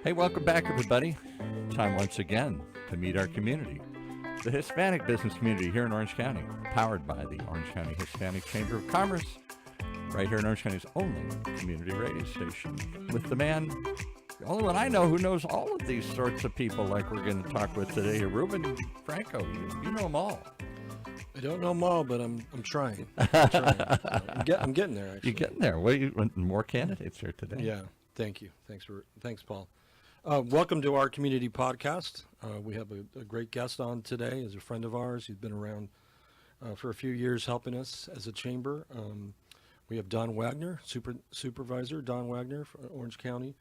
Hey, welcome back, everybody. Time once again to meet our community, the Hispanic business community here in Orange County, powered by the Orange County Hispanic Chamber of Commerce, right here in Orange County's only community radio station, with the man, the only one I know who knows all of these sorts of people like we're going to talk with today, Ruben Franco. You know them all. I don't know them all, but I'm trying. I'm getting there, actually. You're getting there. Well, you want more candidates here today. Yeah, thank you. Thanks, Paul. Welcome to our community podcast. We have a great guest on today. He's a friend of ours. He's been around for a few years helping us as a chamber. We have Don Wagner, Supervisor Don Wagner for Orange County.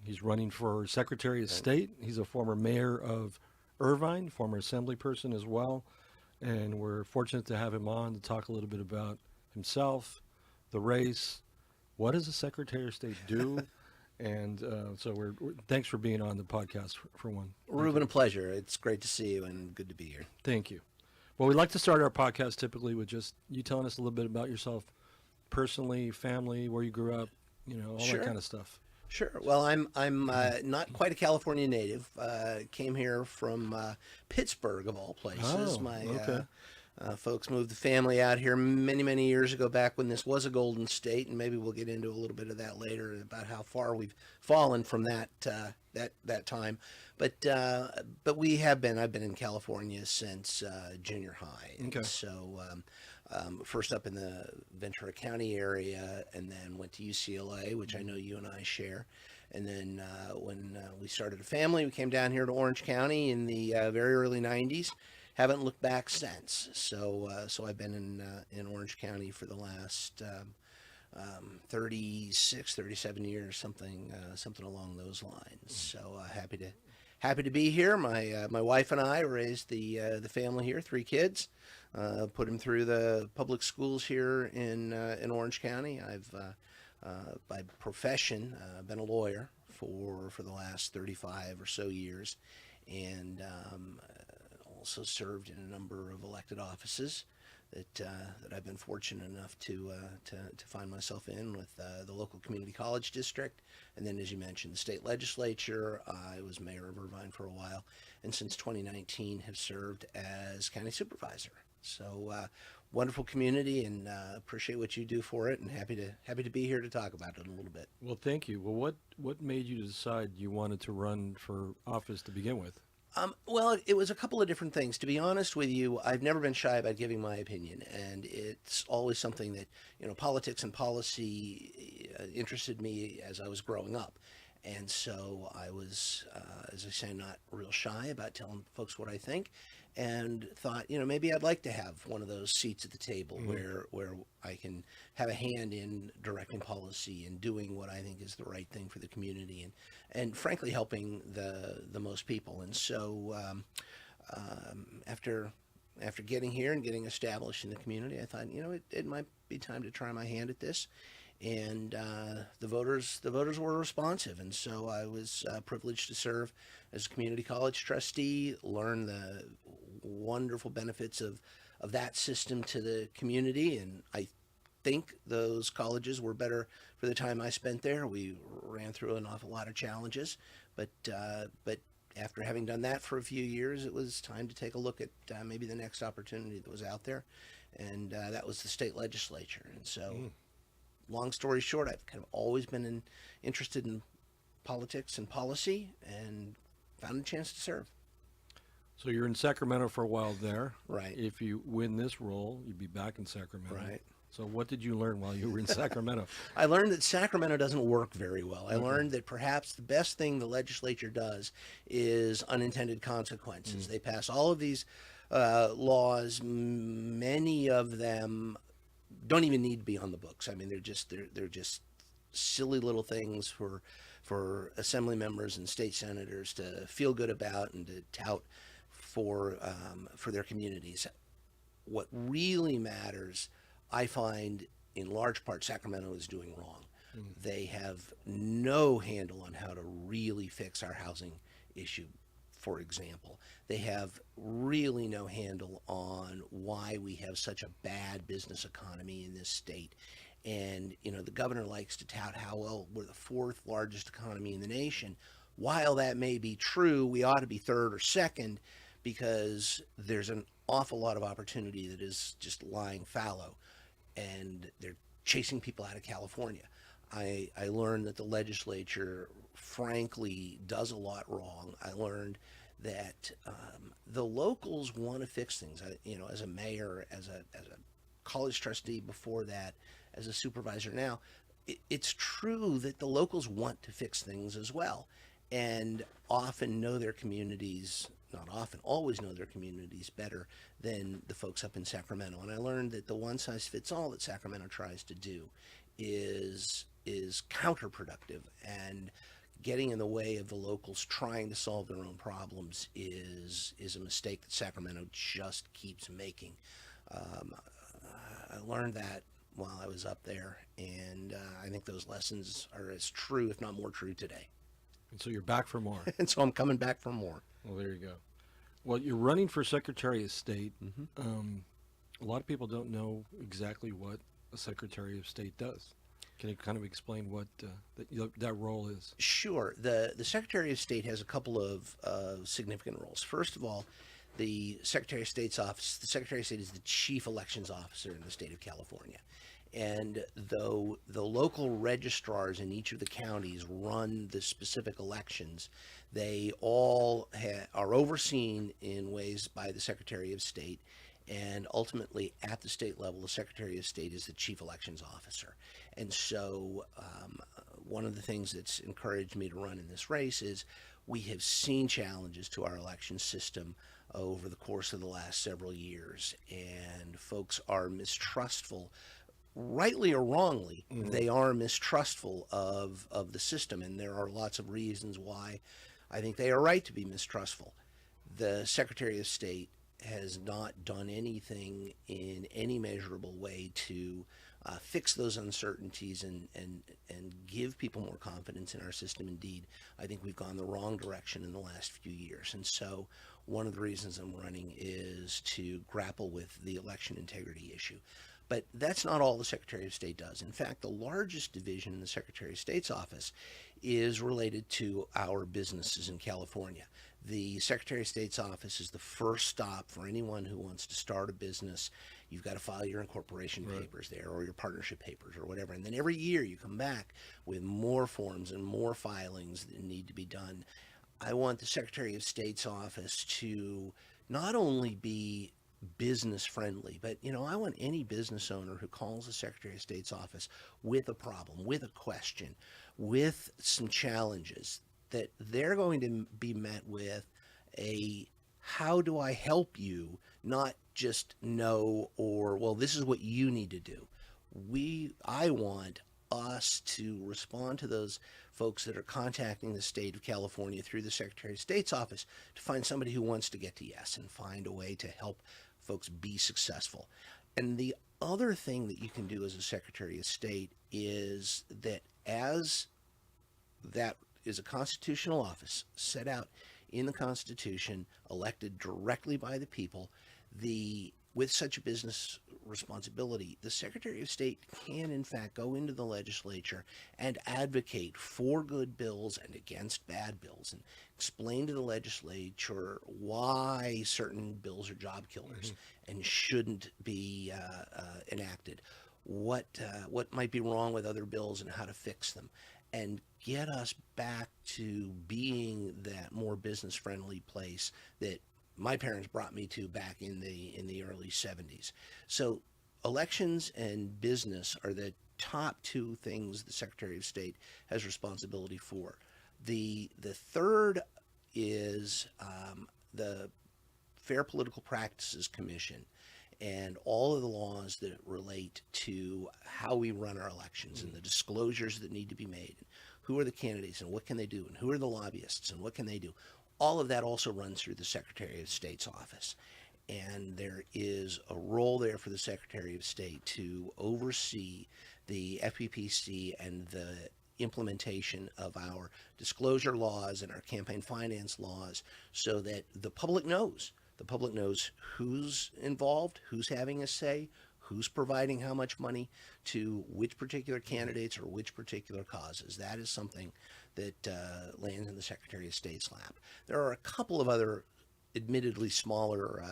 He's running for Secretary of State. He's a former mayor of Irvine, former assembly person as well. And we're fortunate to have him on to talk a little bit about himself, the race, what does a Secretary of State do? And so thanks for being on the podcast for one. Ruben, a pleasure. It's great to see you and good to be here. Thank you. Well, we like to start our podcast typically with just you telling us a little bit about yourself personally, family, where you grew up, all Sure. that kind of stuff. Sure. Well, I'm not quite a California native. Came here from Pittsburgh, of all places. Oh, My okay. folks moved the family out here many, many years ago, back when this was a golden state, and maybe we'll get into a little bit of that later about how far we've fallen from that time. But we have been. I've been in California since junior high. And Okay. So first up in the Ventura County area, and then went to UCLA, which I know you and I share. And then when we started a family, we came down here to Orange County in the very early '90s. Haven't looked back since. So I've been in Orange County for the last 36, 37 years, something along those lines. So happy to be here. My wife and I raised the family here, 3 kids. Put them through the public schools here in Orange County. I've by profession been a lawyer for the last 35 or so years, and also served in a number of elected offices that I've been fortunate enough to find myself in with the local community college district, and then, as you mentioned, the state legislature. I was mayor of Irvine for a while, and since 2019 have served as county supervisor. So wonderful community, and appreciate what you do for it, and happy to be here to talk about it a little bit. Well, thank you. Well, what made you decide you wanted to run for office to begin with? Well, it was a couple of different things. To be honest with you, I've never been shy about giving my opinion, and it's always something that, politics and policy interested me as I was growing up. And so I was, as I say, not real shy about telling folks what I think, and thought, maybe I'd like to have one of those seats at the table where I can have a hand in directing policy and doing what I think is the right thing for the community, and frankly helping the most people. And so after getting here and getting established in the community, I thought, it might be time to try my hand at this. And the voters were responsive, and so I was privileged to serve as a community college trustee, learn the wonderful benefits of that system to the community, and I think those colleges were better for the time I spent there. We ran through an awful lot of challenges, but after having done that for a few years, it was time to take a look at maybe the next opportunity that was out there, and that was the state legislature. And so long story short, I've kind of always been interested in politics and policy, and found a chance to serve. So you're in Sacramento for a while there. Right. If you win this role, you'd be back in Sacramento. Right. So what did you learn while you were in Sacramento? I learned that Sacramento doesn't work very well. I learned that perhaps the best thing the legislature does is unintended consequences. They pass all of these laws. Many of them don't even need to be on the books. I mean, they're just silly little things for assembly members and state senators to feel good about and to tout for their communities. What really matters, I find, in large part, Sacramento is doing wrong. They have no handle on how to really fix our housing issue, for example. They have really no handle on why we have such a bad business economy in this state. And, the governor likes to tout how, well, we're the fourth largest economy in the nation. While that may be true, we ought to be third or second because there's an awful lot of opportunity that is just lying fallow, and they're chasing people out of California. I learned that the legislature, frankly, does a lot wrong. I learned that the locals want to fix things. As a mayor, as a college trustee before that, as a supervisor now, it's true that the locals want to fix things as well, and often know their communities, not often, always know their communities better than the folks up in Sacramento. And I learned that the one size fits all that Sacramento tries to do is counterproductive, and getting in the way of the locals trying to solve their own problems is a mistake that Sacramento just keeps making. I learned that while I was up there, and I think those lessons are as true, if not more true, today. And so you're back for more. And so I'm coming back for more. Well, there you go. Well, you're running for Secretary of State. A lot of people don't know exactly what a Secretary of State does. Can you kind of explain what that role is? Sure. The Secretary of State has a couple of significant roles. First of all, the Secretary of State's office, the Secretary of State is the chief elections officer in the state of California. And though the local registrars in each of the counties run the specific elections, they all are overseen in ways by the Secretary of State. And ultimately, at the state level, the Secretary of State is the chief elections officer. And so one of the things that's encouraged me to run in this race is we have seen challenges to our election system over the course of the last several years, and folks are mistrustful, rightly or wrongly. They are mistrustful of the system, and there are lots of reasons why I think they are right to be mistrustful. The Secretary of State has not done anything in any measurable way to fix those uncertainties and give people more confidence in our system. Indeed, I think we've gone the wrong direction in the last few years. And so one of the reasons I'm running is to grapple with the election integrity issue. But that's not all the Secretary of State does. In fact, the largest division in the Secretary of State's office is related to our businesses in California. The Secretary of State's office is the first stop for anyone who wants to start a business. You've got to file your incorporation papers there, or your partnership papers, or whatever. And then every year you come back with more forms and more filings that need to be done. I want the Secretary of State's office to not only be business friendly, but I want any business owner who calls the Secretary of State's office with a problem, with a question, with some challenges, that they're going to be met with a how do I help you, not just no, or well, this is what you need to do. I want us to respond to those folks that are contacting the state of California through the Secretary of State's office to find somebody who wants to get to yes and find a way to help folks be successful. And the other thing that you can do as a Secretary of State is that, as that is a constitutional office set out in the Constitution, elected directly by the people, with such a business responsibility, the Secretary of State can in fact go into the legislature and advocate for good bills and against bad bills, and explain to the legislature why certain bills are job killers and shouldn't be enacted, what might be wrong with other bills and how to fix them, and get us back to being that more business-friendly place that my parents brought me to back in the early 70s. So elections and business are the top two things the Secretary of State has responsibility for. The third is the Fair Political Practices Commission and all of the laws that relate to how we run our elections and the disclosures that need to be made. Who are the candidates and what can they do? And who are the lobbyists and what can they do? All of that also runs through the Secretary of State's office. And there is a role there for the Secretary of State to oversee the FPPC and the implementation of our disclosure laws and our campaign finance laws, so that the public knows. The public knows who's involved, who's having a say, who's providing how much money to which particular candidates or which particular causes. That is something that lands in the Secretary of State's lap. There are a couple of other admittedly smaller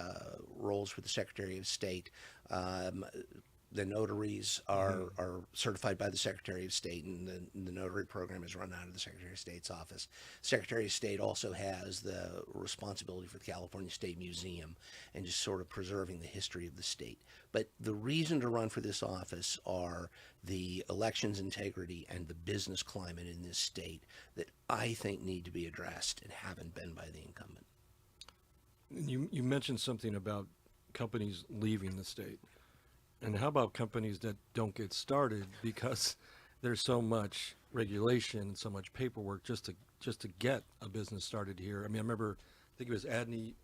roles for the Secretary of State. The notaries are certified by the Secretary of State, and the notary program is run out of the Secretary of State's office. Secretary of State also has the responsibility for the California State Museum and just sort of preserving the history of the state. But the reason to run for this office are the elections integrity and the business climate in this state that I think need to be addressed and haven't been by the incumbent. You mentioned something about companies leaving the state. And how about companies that don't get started because there's so much regulation, so much paperwork just to get a business started here? I mean, I think it was Andy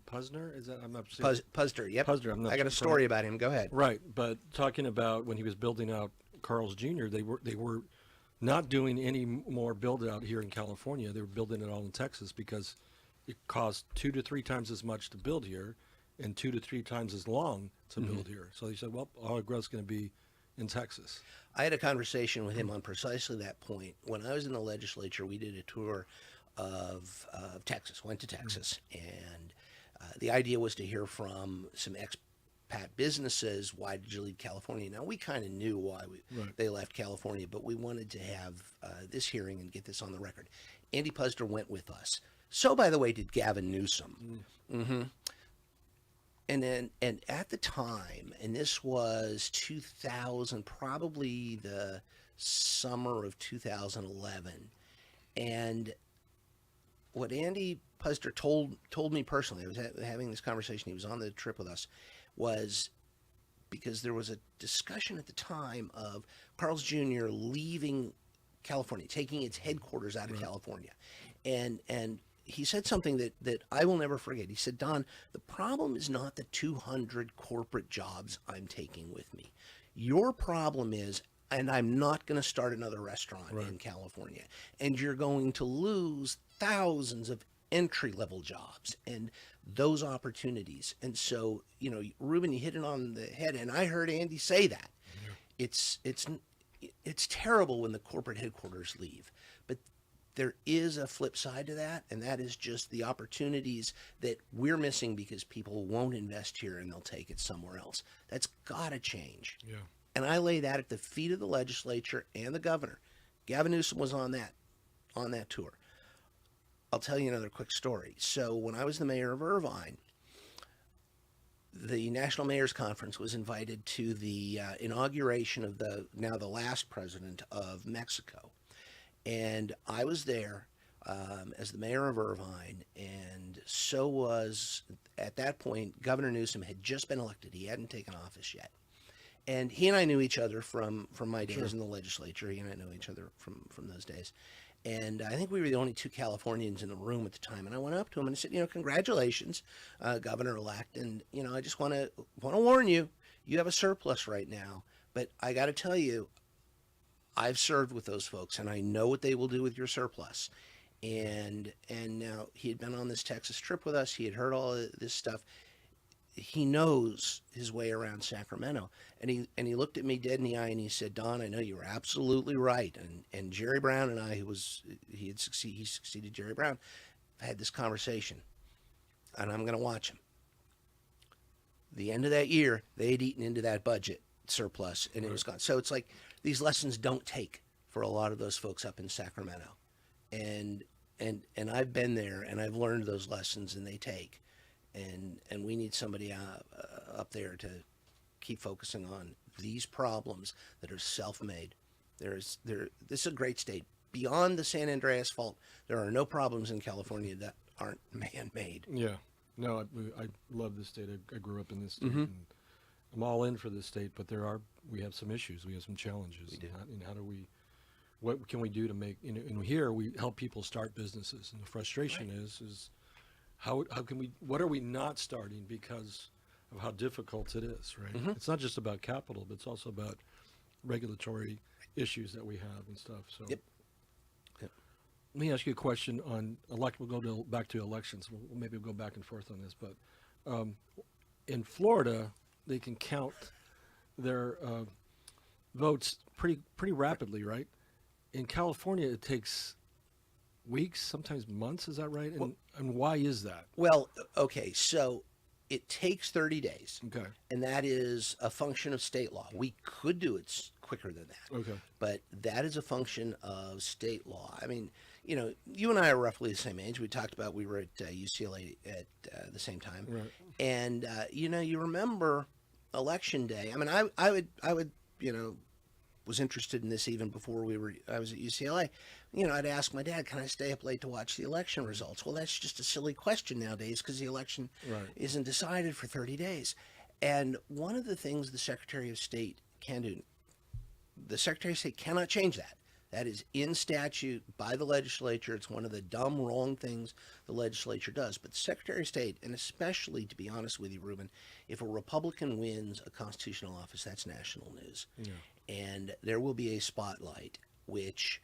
Puzner. Is that I'm not sure. Puzder, yep. Puzder. I got a story about him. Go ahead. Right, but talking about when he was building out Carl's Jr., they were not doing any more build out here in California. They were building it all in Texas because it cost 2 to 3 times as much to build here and 2 to 3 times as long to build here. So he said, well, all our growth's going to be in Texas. I had a conversation with him on precisely that point. When I was in the legislature, we did a tour of Texas, went to Texas, and the idea was to hear from some expat businesses, why did you leave California? Now, we kind of knew why they left California, but we wanted to have this hearing and get this on the record. Andy Puzder went with us. So, by the way, did Gavin Newsom. And at the time, and this was 2000, probably the summer of 2011, and what Andy Puzder told me personally, I was having this conversation, he was on the trip with us, was because there was a discussion at the time of Carl's Jr. leaving California, taking its headquarters out of California. And he said something that I will never forget. He said, Don, the problem is not the 200 corporate jobs I'm taking with me. Your problem is, and I'm not going to start another restaurant in California, and you're going to lose thousands of entry-level jobs and those opportunities. And so, Ruben, you hit it on the head, and I heard Andy say that. Yeah. It's terrible when the corporate headquarters leave, but there is a flip side to that, and that is just the opportunities that we're missing because people won't invest here and they'll take it somewhere else. That's got to change. Yeah. And I lay that at the feet of the legislature and the governor. Gavin Newsom was on that tour. I'll tell you another quick story. So when I was the mayor of Irvine, the National Mayors Conference was invited to the inauguration of the last president of Mexico. And I was there as the mayor of Irvine, and so was, at that point, Governor Newsom had just been elected. He hadn't taken office yet. And he and I knew each other from my days in the legislature. He and I knew each other from those days. And I think we were the only 2 Californians in the room at the time. And I went up to him and I said, congratulations, Governor-elect. And, I just want to warn you, you have a surplus right now. But I got to tell you, I've served with those folks, and I know what they will do with your surplus. And now he had been on this Texas trip with us. He had heard all of this stuff. He knows his way around Sacramento. And he looked at me dead in the eye and he said, Don, I know you were absolutely right. And Jerry Brown and I, he succeeded Jerry Brown, had this conversation. And I'm going to watch him. The end of that year, they had eaten into that budget surplus, and it was gone. So it's like these lessons don't take for a lot of those folks up in Sacramento. And I've been there, and I've learned those lessons, and they take. And we need somebody up there to keep focusing on these problems that are self-made. This is a great state. Beyond the San Andreas fault, there are no problems in California that aren't man-made. Yeah. No, I love this state. I grew up in this state. And I'm all in for this state, but we have some issues. We have some challenges. We do. And what can we do to make, and here we help people start businesses. And the frustration is how can we, what are we not starting because of how difficult it is, right? It's not just about capital, but it's also about regulatory issues that we have and stuff. So Yep. Let me ask you a question on we'll go back to elections. Maybe we'll go back and forth on this, but in Florida, they can count their votes pretty rapidly, right? In California, it takes weeks, sometimes months. Is that right? And why is that? Well, okay, so it takes 30 days, Okay. and that is a function of state law. We could do it quicker than that, Okay. but that is a function of state law. I mean, you and I are roughly the same age. We talked about we were at UCLA at the same time, Right. and you remember election day. I mean, I would was interested in this even before I was at UCLA. I'd ask my dad, can I stay up late to watch the election results? Well, that's just a silly question nowadays because the election Right. isn't decided for 30 days. And one of the things the Secretary of State can do, the Secretary of State cannot change that. That is in statute by the legislature. It's one of the dumb, wrong things the legislature does. But the Secretary of State, and especially, to be honest with you, Ruben, if a Republican wins a constitutional office, that's national news. Yeah. And there will be a spotlight which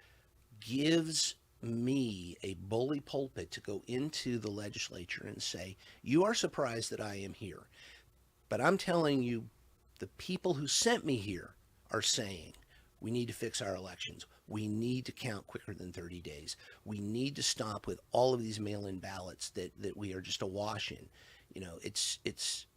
gives me a bully pulpit to go into the legislature and say, you are surprised that I am here, but I'm telling you, the people who sent me here are saying, we need to fix our elections. We need to count quicker than 30 days. We need to stop with all of these mail-in ballots that we are just awash in. It's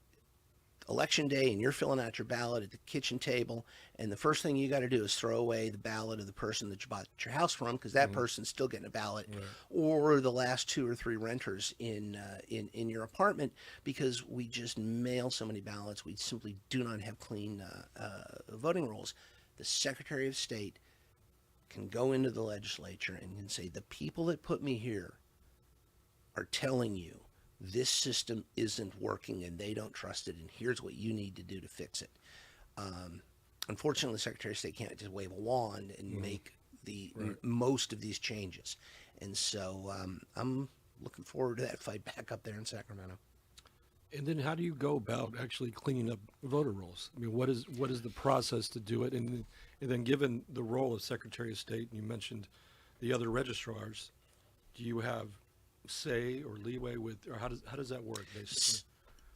election day and you're filling out your ballot at the kitchen table, and the first thing you got to do is throw away the ballot of the person that you bought your house from, because that person's still getting a ballot, Right. or the last 2 or 3 renters in your apartment, because we just mail so many ballots. We simply do not have clean voting rolls. The Secretary of State can go into the legislature and can say, the people that put me here are telling you this system isn't working and they don't trust it, and here's what you need to do to fix it. Unfortunately, the Secretary of State can't just wave a wand and make most of these changes. And so I'm looking forward to that fight back up there in Sacramento. And then how do you go about actually cleaning up voter rolls? I mean, what is the process to do it? And then given the role of Secretary of State, and you mentioned the other registrars, do you have say or leeway with, or how does that work basically?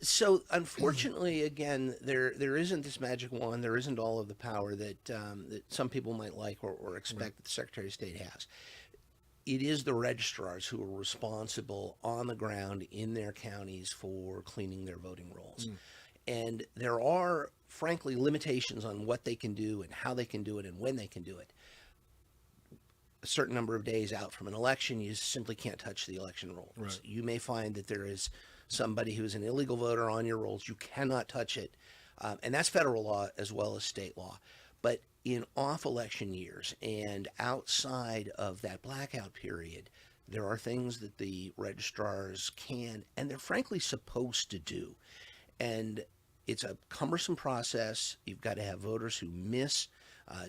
So unfortunately, again, there isn't this magic wand. There isn't all of the power that some people might like or expect that the Secretary of State has. It is the registrars who are responsible on the ground in their counties for cleaning their voting rolls. And there are, frankly, limitations on what they can do and how they can do it and when they can do it. A certain number of days out from an election, you simply can't touch the election rolls. Right. You may find that there is somebody who is an illegal voter on your rolls. You cannot touch it. And that's federal law as well as state law. But in off-election years and outside of that blackout period, there are things that the registrars can, and they're frankly supposed to do. And it's a cumbersome process. You've got to have voters who miss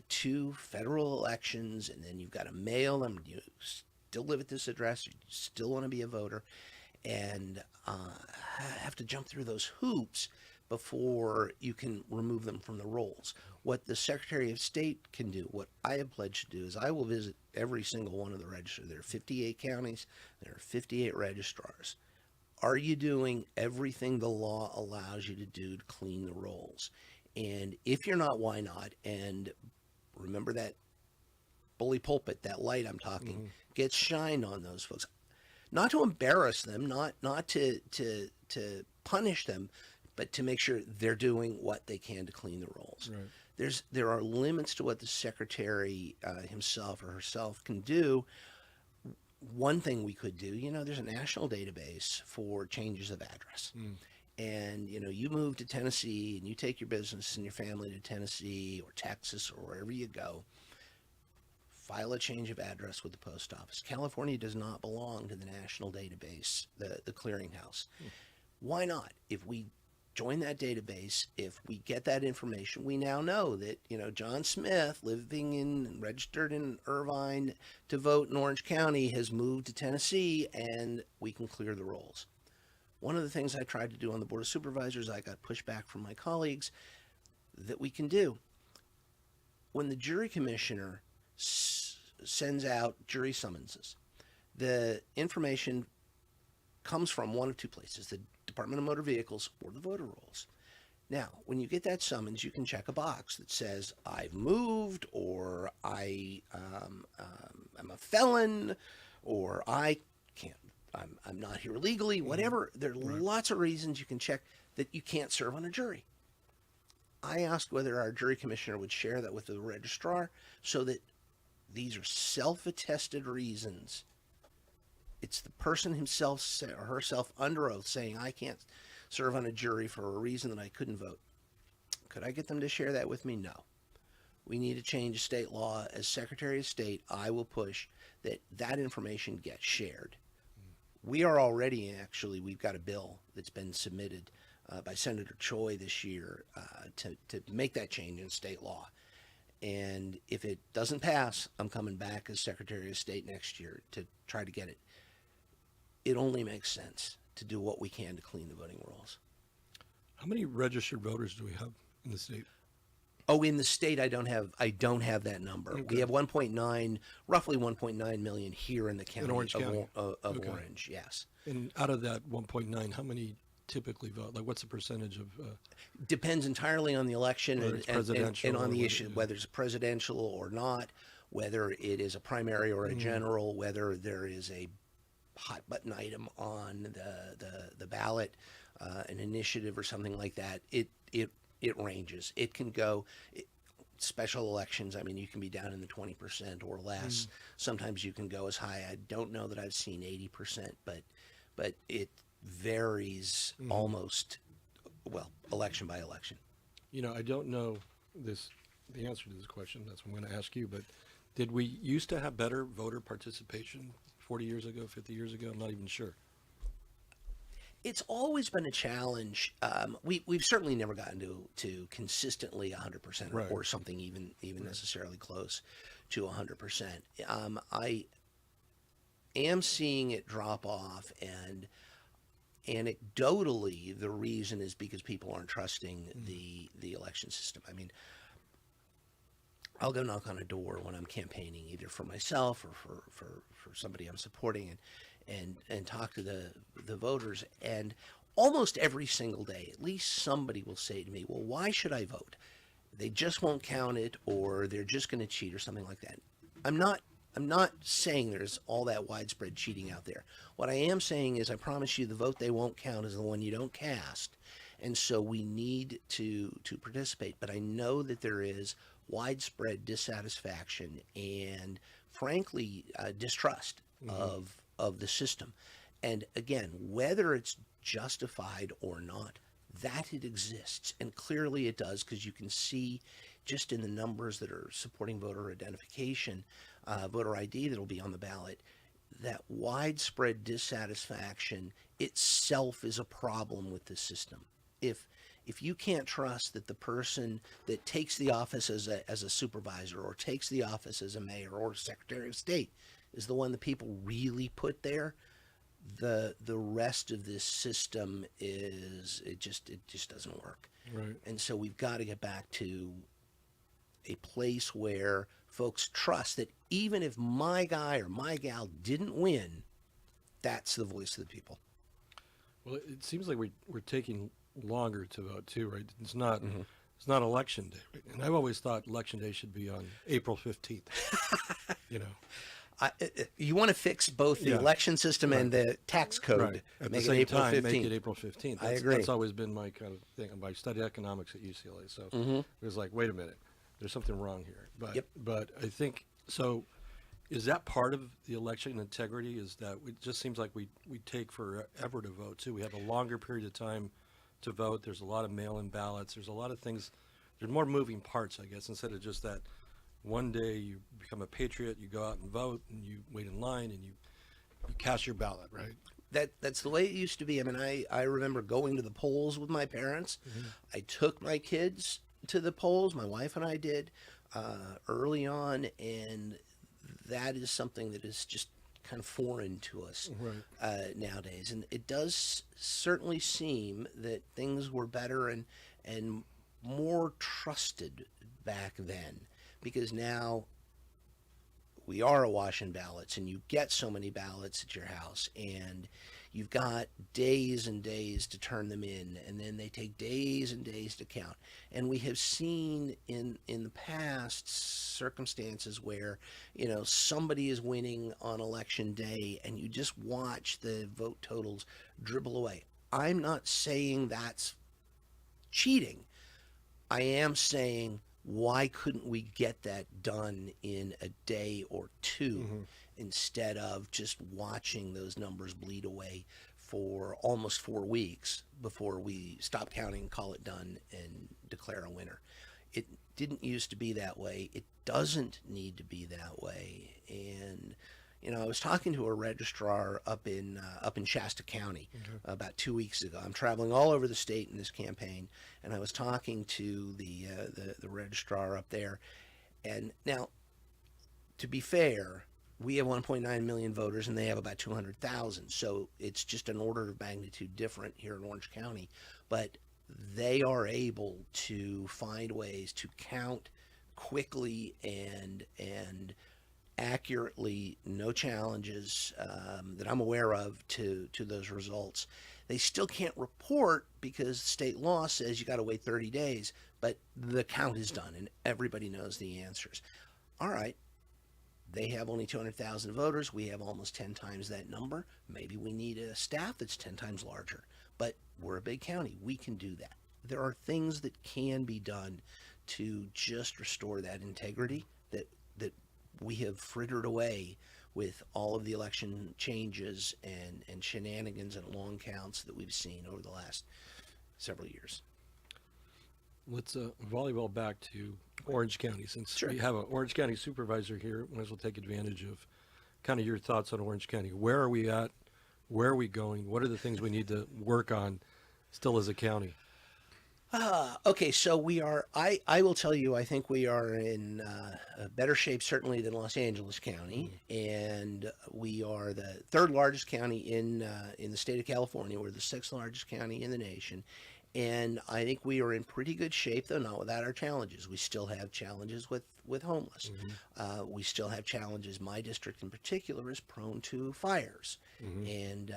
2 federal elections, and then you've got to mail them. You still live at this address. You still want to be a voter, and have to jump through those hoops before you can remove them from the rolls. What the Secretary of State can do, what I have pledged to do, is I will visit every single one of the registrars. There are 58 counties. There are 58 registrars. Are you doing everything the law allows you to do to clean the rolls? And if you're not, why not? And remember that bully pulpit, that light I'm talking, gets shined on those folks. Not to embarrass them, not to punish them, but to make sure they're doing what they can to clean the rolls. Right. There are limits to what the secretary himself or herself can do. One thing we could do, there's a national database for changes of address. And, you move to Tennessee and you take your business and your family to Tennessee or Texas or wherever you go, file a change of address with the post office. California does not belong to the national database, the clearinghouse. Why not? If we join that database, if we get that information, we now know that, John Smith, living in, registered in Irvine to vote in Orange County, has moved to Tennessee, and we can clear the rolls. One of the things I tried to do on the Board of Supervisors, I got pushback from my colleagues, that we can do. When the jury commissioner sends out jury summonses, the information comes from one of 2 places, the Department of Motor Vehicles or the voter rolls. Now, when you get that summons, you can check a box that says, I've moved, or I'm a felon, or I can't, I'm not here legally, whatever. There are lots of reasons you can check that you can't serve on a jury. I asked whether our jury commissioner would share that with the registrar so that these are self-attested reasons. It's the person himself or herself under oath saying, I can't serve on a jury for a reason that I couldn't vote. Could I get them to share that with me? No. We need to change state law. As Secretary of State, I will push that information gets shared. We are already, we've got a bill that's been submitted by Senator Choi this year to make that change in state law. And if it doesn't pass, I'm coming back as Secretary of State next year to try to get it. It only makes sense to do what we can to clean the voting rolls. How many registered voters do we have in the state? Oh, in the state, I don't have that number. Okay. We have roughly 1.9 million here in the county In Orange County. of Okay. Orange. Yes. And out of that 1.9, how many typically vote? Like, what's the percentage of? Depends entirely on the election Whether it's presidential and on or the whether- issue, yeah. whether it's presidential or not, whether it is a primary or a general, whether there is a hot button item on the ballot, an initiative or something like that. It ranges. It can go. Special elections, I mean, you can be down in the 20% or less. Sometimes you can go as high. I don't know that I've seen 80%, but it varies almost, election by election. You know, I don't know the answer to this question. That's what I'm going to ask you. But did we used to have better voter participation 40 years ago, 50 years ago? I'm not even sure. It's always been a challenge. We've certainly never gotten to consistently 100% Right. or something even necessarily close to 100%. I am seeing it drop off, and anecdotally, the reason is because people aren't trusting the election system. I mean, I'll go knock on a door when I'm campaigning, either for myself or for somebody I'm supporting, and talk to the voters. And almost every single day, at least somebody will say to me, well, why should I vote? They just won't count it, or they're just going to cheat or something like that. I'm not saying there's all that widespread cheating out there. What I am saying is I promise you the vote they won't count is the one you don't cast. And so we need to participate. But I know that there is widespread dissatisfaction and, frankly, distrust of the system. And again, whether it's justified or not, that it exists. And clearly it does, because you can see just in the numbers that are supporting voter identification, voter ID that'll be on the ballot, that widespread dissatisfaction itself is a problem with the system. If you can't trust that the person that takes the office as a supervisor, or takes the office as a mayor or Secretary of State, is the one that people really put there, the rest of this system it just doesn't work. Right. And so we've got to get back to a place where folks trust that even if my guy or my gal didn't win, that's the voice of the people. Well, it seems like we're taking longer to vote too, right? It's not election day, right? And I've always thought election day should be on April 15th. You know, You want to fix both the Yeah. election system and the tax code. right? At the Make it same April time, 15th. make it April 15th. I agree. That's always been my kind of thing. I studied economics at UCLA, so it was like, wait a minute, there's something wrong here. But Yep. but I think so. Is that part of the election integrity? Is that it just seems like we take forever to vote too? We have a longer period of time to vote. There's a lot of mail-in ballots. There's a lot of things. There's more moving parts, I guess, instead of just that one day you become a patriot, you go out and vote, and you wait in line, and you cast your ballot, right? That's the way it used to be. I mean, I remember going to the polls with my parents. I took my kids to the polls. My wife and I did early on, and that is something that is just kind of foreign to us nowadays. And it does certainly seem that things were better and more trusted back then, because now we are awash in ballots, and you get so many ballots at your house, and You've got days and days to turn them in, and then they take days and days to count. And we have seen in the past circumstances where, somebody is winning on election day, and you just watch the vote totals dribble away. I'm not saying that's cheating. I am saying, why couldn't we get that done in a day or two instead of just watching those numbers bleed away for almost 4 weeks before we stop counting, call it done, and declare a winner? It didn't used to be that way. It doesn't need to be that way. And I was talking to a registrar up in Shasta County about 2 weeks ago. I'm traveling all over the state in this campaign, and I was talking to the registrar up there. And now, to be fair, we have 1.9 million voters, and they have about 200,000. So it's just an order of magnitude different here in Orange County. But they are able to find ways to count quickly and accurately, no challenges that I'm aware of to those results. They still can't report because state law says you got to wait 30 days, but the count is done and everybody knows the answers. All right, they have only 200,000 voters. We have almost 10 times that number. Maybe we need a staff that's 10 times larger, but we're a big county. We can do that. There are things that can be done to just restore that integrity that we have frittered away with all of the election changes and shenanigans and long counts that we've seen over the last several years. Let's volleyball back to Orange County. Since Sure. we have an Orange County supervisor here, might as well take advantage of kind of your thoughts on Orange County. Where are we at? Where are we going? What are the things we need to work on still as a county? Okay, so I will tell you, I think we are in better shape certainly than Los Angeles County, and we are the third largest county in the state of California. We're the sixth largest county in the nation, and I think we are in pretty good shape, though not without our challenges. We still have challenges with homeless. We still have challenges. My district in particular is prone to fires, and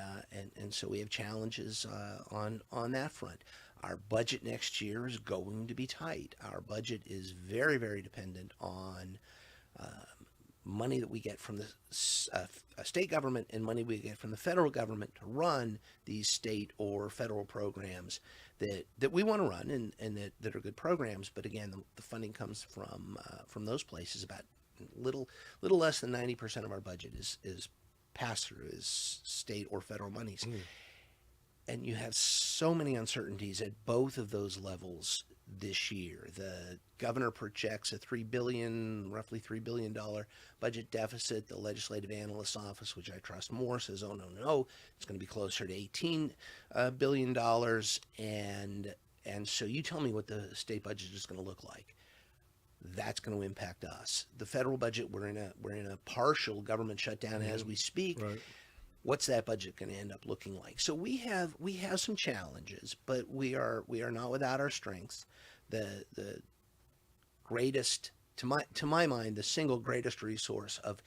so we have challenges on that front. Our budget next year is going to be tight. Our budget is very, very dependent on money that we get from the state government and money we get from the federal government to run these state or federal programs that we want to run and that are good programs. But again, the funding comes from those places. About little less than 90% of our budget is passed through is state or federal monies. And you have so many uncertainties at both of those levels this year. The governor projects a roughly $3 billion budget deficit. The legislative analyst's office, which I trust more, says, oh, no, it's going to be closer to $18 billion. And so you tell me what the state budget is going to look like. That's going to impact us. The federal budget, we're in a partial government shutdown as we speak. Right. What's that budget going to end up looking like? So we have some challenges, but we are not without our strengths. The greatest, to my mind, the single greatest resource of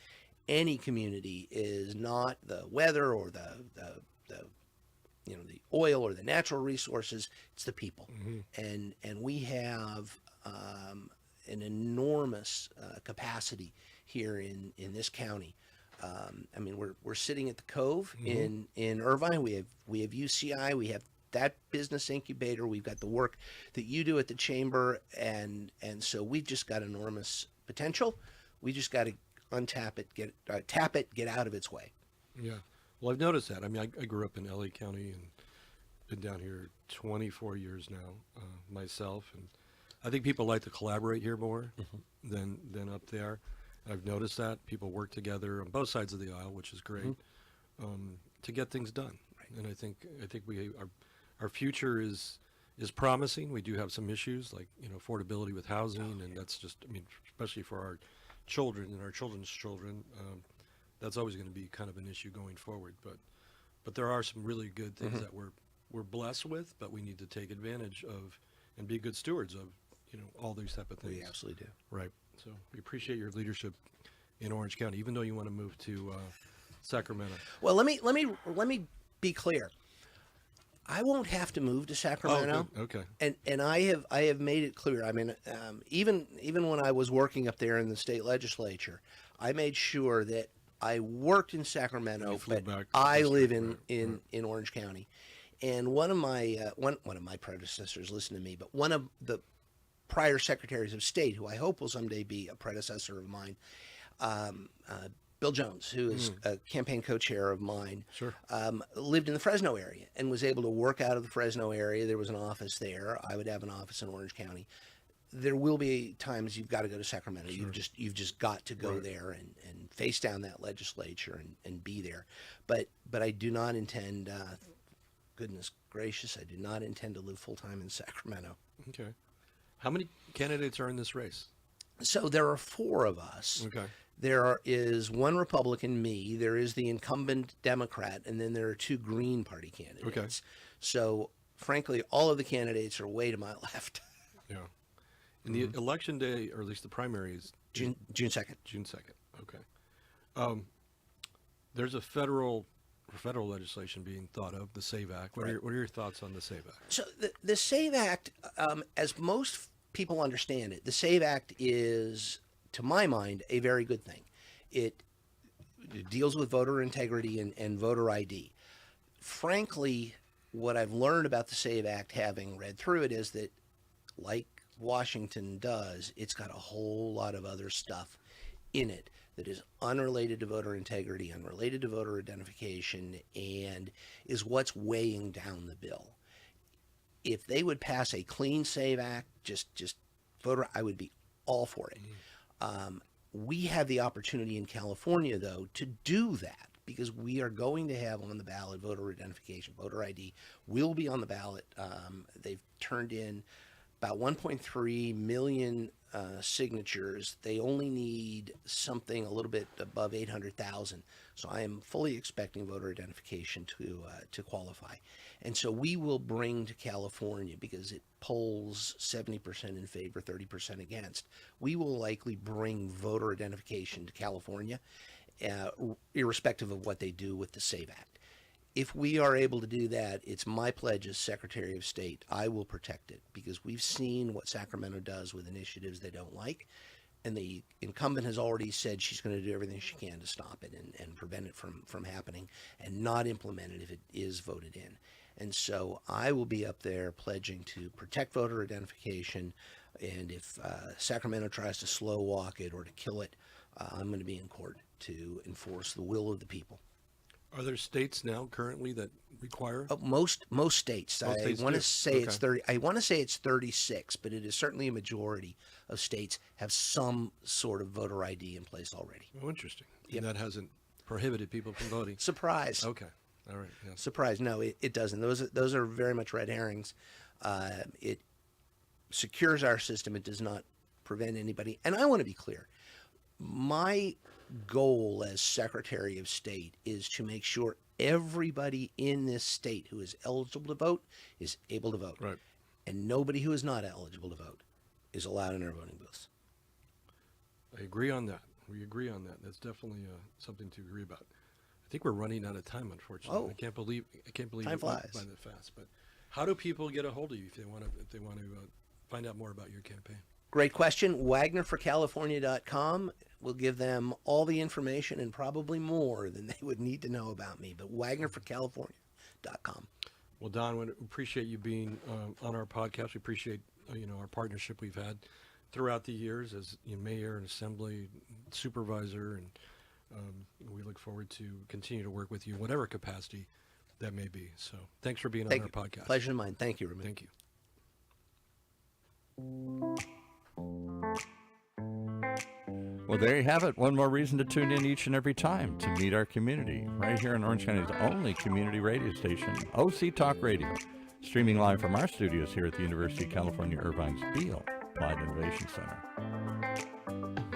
any community is not the weather or the oil or the natural resources. It's the people, and we have an enormous capacity here in this county. I mean, we're sitting at the Cove in Irvine. We have UCI. We have that business incubator. We've got the work that you do at the chamber, and so we've just got enormous potential. We just got to untap it, tap it, get out of its way. Yeah. Well, I've noticed that. I mean, I grew up in LA County and been down here 24 years now myself, and I think people like to collaborate here more than up there. I've noticed that people work together on both sides of the aisle, which is great, to get things done. Right. And I think our future is promising. We do have some issues like affordability with housing, and that's just, I mean, especially for our children and our children's children, that's always going to be kind of an issue going forward. But there are some really good things that we're blessed with, but we need to take advantage of and be good stewards of all these type of things. We absolutely do. Right. So we appreciate your leadership in Orange County, even though you want to move to Sacramento. Well, let me be clear. I won't have to move to Sacramento. Oh, good. Okay. And I have made it clear. I mean, even when I was working up there in the state legislature, I made sure that I worked in Sacramento, flew but back to I the live district, in Orange County. And one of my predecessors listened to me, but one of the prior secretaries of state, who I hope will someday be a predecessor of mine, Bill Jones, who is a campaign co-chair of mine, Sure. lived in the Fresno area and was able to work out of the Fresno area. There was an office there. I would have an office in Orange County. There will be times you've got to go to Sacramento. Sure. You've just got to go Right. there and face down that legislature and be there. But I do not intend, goodness gracious, I do not intend to live full time in Sacramento. Okay. How many candidates are in this race? So there are 4 of us. Okay. There is one Republican, me. There is the incumbent Democrat, and then there are 2 Green Party candidates. Okay. So, frankly, all of the candidates are way to my left. Yeah. And the election day, or at least the primary, is June 2nd. June 2nd. Okay. There's a federal legislation being thought of, the SAVE Act. What are your thoughts on the SAVE Act? So the SAVE Act, as most people understand it, the SAVE Act is, to my mind, a very good thing. It deals with voter integrity and voter ID. Frankly, what I've learned about the SAVE Act, having read through it, is that, like Washington does, it's got a whole lot of other stuff in it that is unrelated to voter integrity, unrelated to voter identification, and is what's weighing down the bill. If they would pass a clean SAVE Act, just voter, I would be all for it. We have the opportunity in California, though, to do that, because we are going to have on the ballot voter identification. Voter ID will be on the ballot. They've turned in about 1.3 million signatures. They only need something a little bit above 800,000. So I am fully expecting voter identification to qualify. And so we will bring to California, because it polls 70% in favor, 30% against, we will likely bring voter identification to California, irrespective of what they do with the SAVE Act. If we are able to do that, it's my pledge as Secretary of State, I will protect it, because we've seen what Sacramento does with initiatives they don't like, and the incumbent has already said she's going to do everything she can to stop it and prevent it from happening and not implement it if it is voted in. And so I will be up there pledging to protect voter identification, and if Sacramento tries to slow walk it or to kill it, I'm going to be in court to enforce the will of the people. Are there states now currently that require it? Most states. Most states I want do? to say Okay. it's 30. I want to say it's 36, but it is certainly a majority of states have some sort of voter ID in place already. Oh, interesting. Yep. And that hasn't prohibited people from voting. Surprise. Okay. All right. Yeah. Surprise. No, it doesn't. Those are very much red herrings. It secures our system. It does not prevent anybody. And I want to be clear. My goal as Secretary of State is to make sure everybody in this state who is eligible to vote is able to vote. Right. And nobody who is not eligible to vote is allowed in our voting booths. I agree on that. We agree on that. That's definitely something to agree about. I think we're running out of time, unfortunately. Oh. I can't believe Time it went flies. by that fast. But how do people get a hold of you if they want to find out more about your campaign? Great question. WagnerForCalifornia.com will give them all the information and probably more than they would need to know about me. But WagnerForCalifornia.com. Well, Don, we appreciate you being on our podcast. We appreciate our partnership we've had throughout the years as mayor and assembly, supervisor, and we look forward to continue to work with you in whatever capacity that may be. So thanks for being on our podcast. Pleasure of mine. Thank you, Ramon. Thank you. Well, there you have it. One more reason to tune in each and every time to meet our community. Right here in Orange County's only community radio station, OC Talk Radio. Streaming live from our studios here at the University of California, Irvine's Beale Applied Innovation Center.